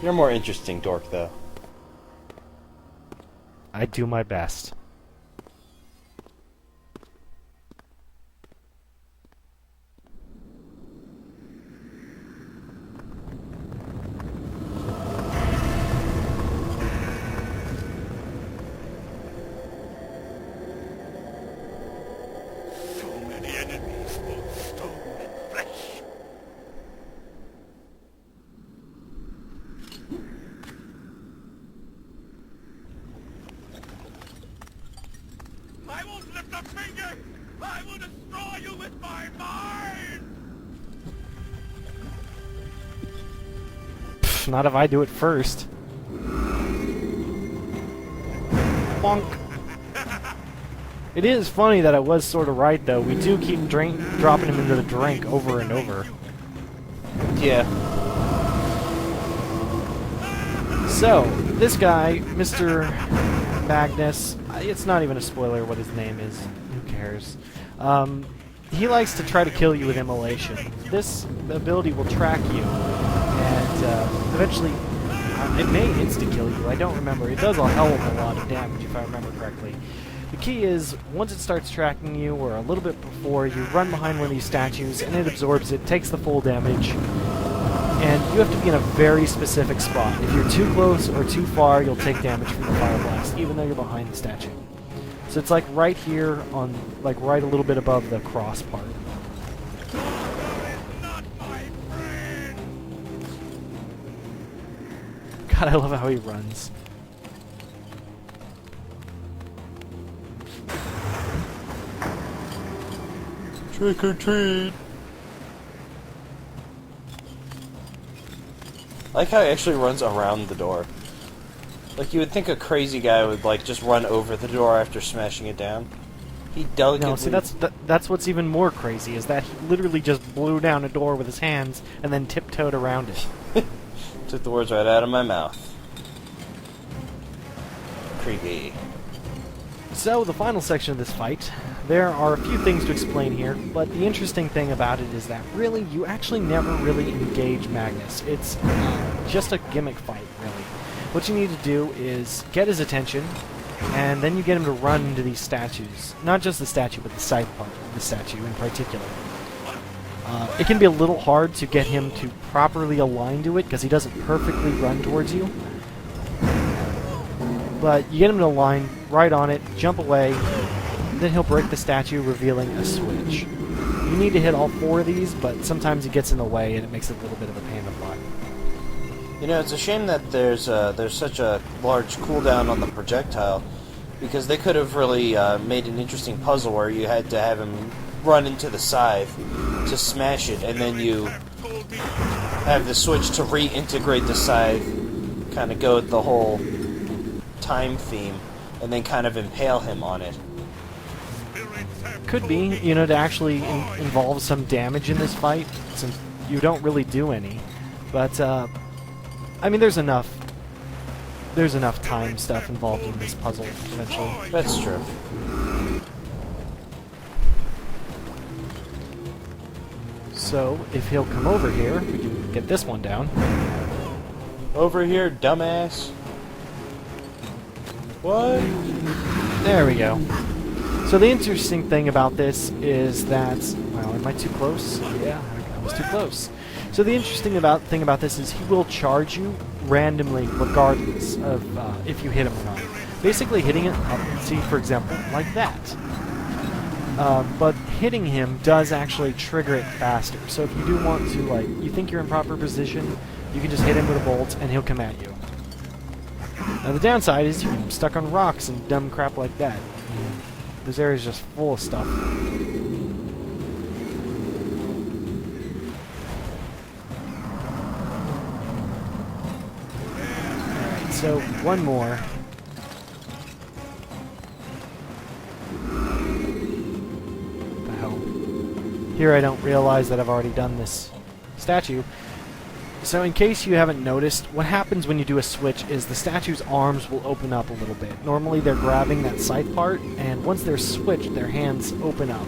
You're a more interesting dork, though. I do my best. So many enemies for stone and flesh. I won't lift a finger! I will destroy you with my mind! Pff, not if I do it first. Bonk. It is funny that I was sort of right, though. We do keep dropping him into the drink over and over. Yeah. So, this guy, Mr. Magnus, it's not even a spoiler what his name is. Who cares? He likes to try to kill you with immolation. This ability will track you, and eventually it may insta-kill you. I don't remember. It does a hell of a lot of damage, if I remember correctly. The key is, once it starts tracking you, or a little bit before, you run behind one of these statues, and it absorbs it, takes the full damage, and you have to be in a very specific spot. If you're too close or too far, you'll take damage from the fire blast, even though you're behind the statue. So it's like right here, on like right a little bit above the cross part. Not my friend! God, I love how he runs. Trick or treat. I like how he actually runs around the door. Like, you would think a crazy guy would, like, just run over the door after smashing it down. He delicately... No, see, that's what's even more crazy, is that he literally just blew down a door with his hands and then tiptoed around it. Took the words right out of my mouth. Creepy. So, the final section of this fight, there are a few things to explain here, but the interesting thing about it is that really, you actually never really engage Magnus. It's just a gimmick fight, really. What you need to do is get his attention, and then you get him to run into these statues. Not just the statue, but the side part of the statue in particular. It can be a little hard to get him to properly align to it, because he doesn't perfectly run towards you. But you get him to align right on it, jump away, then he'll break the statue, revealing a switch. You need to hit all four of these, but sometimes he gets in the way and it makes it a little bit of a pain in the butt. You know, it's a shame that there's such a large cooldown on the projectile, because they could have really made an interesting puzzle where you had to have him run into the scythe to smash it, and then you have the switch to reintegrate the scythe, kind of go with the whole time theme, and then kind of impale him on it. Could be, you know, to actually involve some damage in this fight, since you don't really do any. But, I mean, there's enough time stuff involved in this puzzle, eventually. That's true. So, if he'll come over here, we can get this one down. Over here, dumbass. What? There we go. So the interesting thing about this is that... Wow, am I too close? Yeah, I was too close. So the interesting thing about this is he will charge you randomly regardless of if you hit him or not. Basically hitting it up, see, for example, like that. But hitting him does actually trigger it faster. So if you do want to, like, you think you're in proper position, you can just hit him with a bolt and he'll come at you. Now the downside is you can stuck on rocks and dumb crap like that. This area is just full of stuff. Alright, so one more. What the hell? Here I don't realize that I've already done this statue. So in case you haven't noticed, what happens when you do a switch is the statue's arms will open up a little bit. Normally they're grabbing that scythe part, and once they're switched, their hands open up.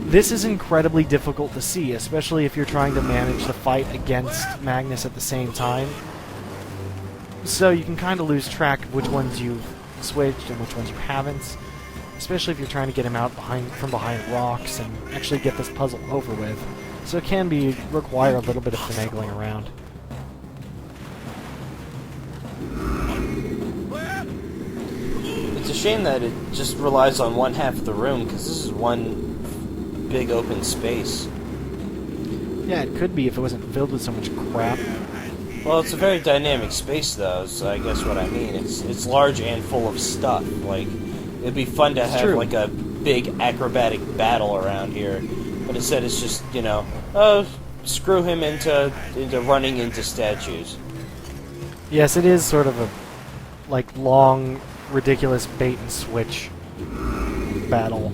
This is incredibly difficult to see, especially if you're trying to manage the fight against Magnus at the same time. So you can kind of lose track of which ones you've switched and which ones you haven't, especially if you're trying to get him out from behind rocks and actually get this puzzle over with. So it can require a little bit of finagling around. It's a shame that it just relies on one half of the room, because this is one big open space. Yeah, it could be if it wasn't filled with so much crap. Well, it's a very dynamic space, though, so I guess what I mean. It's large and full of stuff. Like, it'd be fun to have, like, a big acrobatic battle around here. But instead it's just, you know, screw him into running into statues. Yes, it is sort of a, like, long, ridiculous bait-and-switch battle.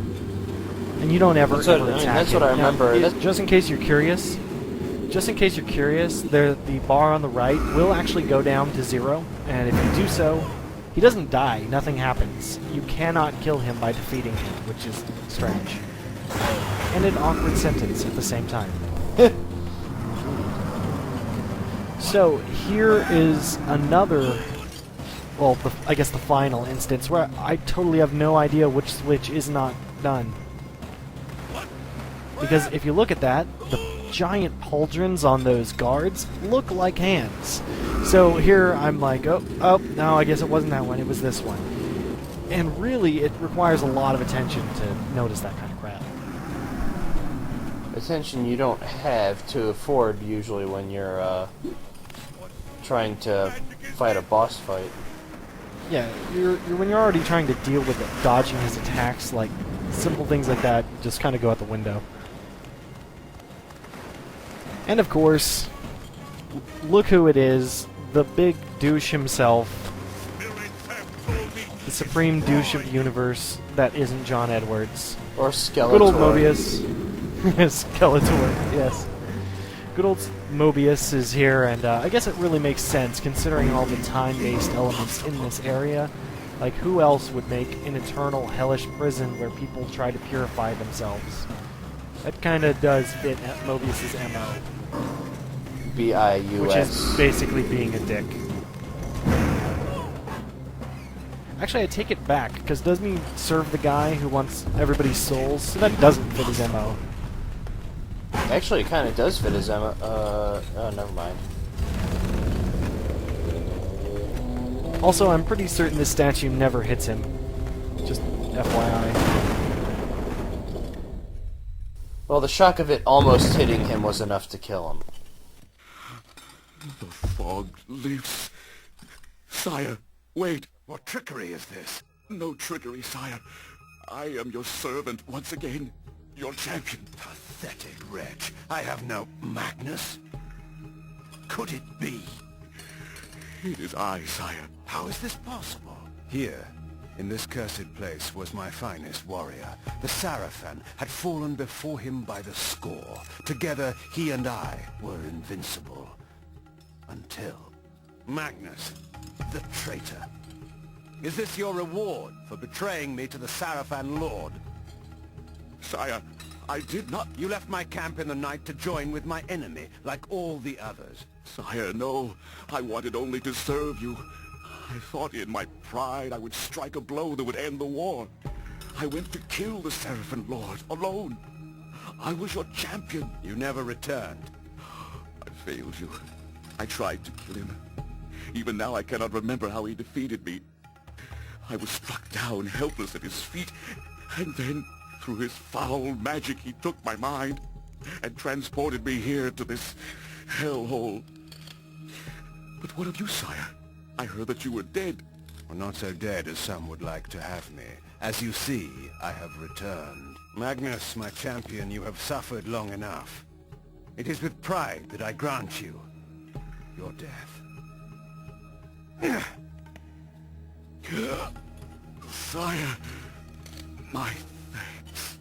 And you don't ever attack that's it. what I remember. Now, just in case you're curious, the bar on the right will actually go down to 0, and if you do so, he doesn't die, nothing happens. You cannot kill him by defeating him, which is strange. And an awkward sentence at the same time. So, here is another, well, I guess the final instance, where I totally have no idea which switch is not done. Because if you look at that, the giant pauldrons on those guards look like hands. So here I'm like, oh, no, I guess it wasn't that one, it was this one. And really, it requires a lot of attention to notice that kind of crap. Attention you don't have to afford usually when you're trying to fight a boss fight. Yeah, when you're already trying to deal with it, dodging his attacks, like simple things like that just kind of go out the window. And of course, look who it is, the big douche himself, the supreme douche of the universe that isn't John Edwards. Or Skeletor. Good old Mobius. Skeletor, yes. Good old Mobius is here, and I guess it really makes sense, considering all the time-based elements in this area. Like, who else would make an eternal hellish prison where people try to purify themselves? That kind of does fit Mobius's MO. B-I-U-S. Which is basically being a dick. Actually, I take it back, because doesn't he serve the guy who wants everybody's souls? So that doesn't fit his MO. Actually, it kind of does fit his MO. Oh, never mind. Also, I'm pretty certain this statue never hits him. Just FYI. Well, the shock of it almost hitting him was enough to kill him. The fog lifts. Sire, wait. What trickery is this? No trickery, sire. I am your servant once again. Your champion. Pathetic wretch. I have no Magnus. Could it be? It is I, sire. How is this possible? Here, in this cursed place, was my finest warrior. The Sarafan had fallen before him by the score. Together, he and I were invincible. Until Magnus, the traitor. Is this your reward for betraying me to the Sarafan Lord? Sire, I did not... You left my camp in the night to join with my enemy, like all the others. Sire, no. I wanted only to serve you. I thought in my pride I would strike a blow that would end the war. I went to kill the Sarafan Lord, alone. I was your champion. You never returned. I failed you. I tried to kill him. Even now I cannot remember how he defeated me. I was struck down, helpless at his feet, and then, through his foul magic, he took my mind and transported me here to this hellhole. But what of you, sire? I heard that you were dead. Well, not so dead as some would like to have me. As you see, I have returned. Magnus, my champion, you have suffered long enough. It is with pride that I grant you your death. Sire, my thanks.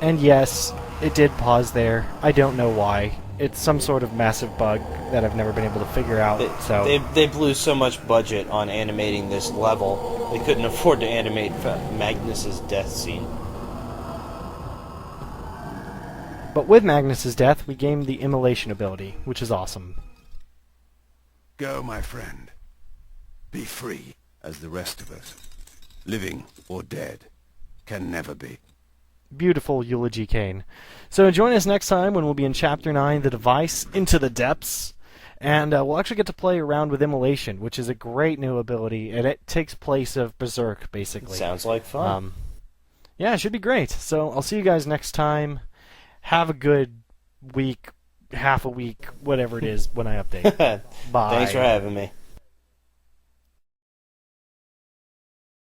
And yes, it did pause there. I don't know why. It's some sort of massive bug that I've never been able to figure out. They blew so much budget on animating this level, they couldn't afford to animate Magnus's death scene. But with Magnus's death, we gained the immolation ability, which is awesome. Go, my friend. Be free, as the rest of us, living or dead, can never be. Beautiful eulogy, Kain. So join us next time when we'll be in Chapter 9, The Device, Into the Depths. And we'll actually get to play around with Immolation, which is a great new ability, and it takes place of Berserk, basically. Sounds like fun. Yeah, it should be great. So I'll see you guys next time. Have a good week, half a week, whatever it is, when I update. Bye. Thanks for having me.